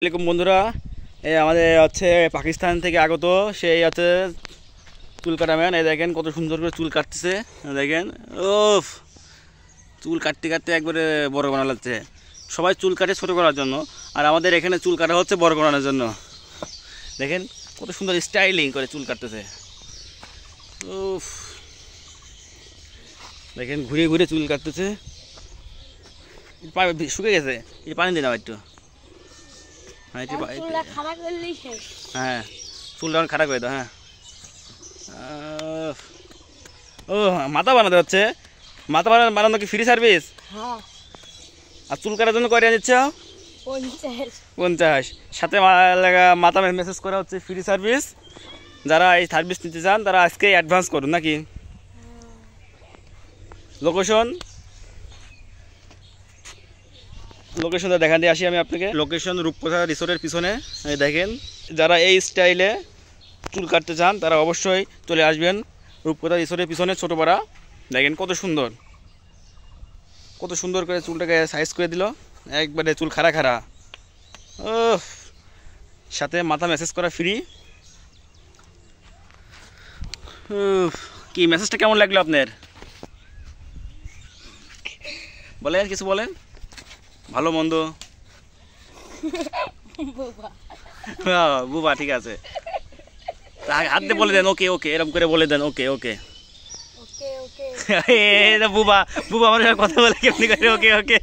আসসালামু বন্ধুরা, এই আমাদের হচ্ছে পাকিস্তান থেকে আগত সেই হচ্ছে চুল কাটা ম্যান। এই দেখেন কত সুন্দর করে চুল কাটতেছে। দেখেন ওফ, চুল কাটতে কাটতে একবারে বড় বানা লাগছে। সবাই চুল কাটে ছোটো করার জন্য, আর আমাদের এখানে চুল কাটা হচ্ছে বড় বানানোর জন্য। দেখেন কত সুন্দর স্টাইলিং করে চুল কাটতেছে। ওফ, দেখেন ঘুরে ঘুরে চুল কাটতেছে। শুকে গেছে, এই পানি দিন একটু। হ্যাঁ, চুলটা খারাপ করে দাও। হ্যাঁ, ও মাথা বানাতে হচ্ছে। মাথা বানানো কি ফ্রি সার্ভিস? আর চুল কাটার জন্য কয়টা দিচ্ছ? 50। সাথে মাথা মেসেজ করা হচ্ছে ফ্রি সার্ভিস। যারা এই সার্ভিস নিতে চান তারা আজকে অ্যাডভান্স করুন নাকি? লোকেশনটা দেখা দিয়ে আসি আমি আপনাকে। লোকেশন রূপকথা রিসোর্টের পিছনে। দেখেন, যারা এই স্টাইলে চুল কাটতে চান তারা অবশ্যই চলে আসবেন রূপকথা রিসোর্টের পিছনে, ছোটোপাড়া। দেখেন কত সুন্দর করে চুলটাকে সাইজ করে দিল, একবারে চুল খাড়া খাড়া। ও, সাথে মাথা ম্যাসেজ করা ফ্রি। কি মেসেজটা কেমন লাগলো আপনার? বলেন, কিছু বলেন, ভালো মন্দ। বুবা, ঠিক আছে, হাত দিয়ে বলে দেন ওকে ওকে, এরকম করে বলে দেন ওকে ওকে। বুবা বুবা আমার কথা বলে কেমনি করে ওকে ওকে।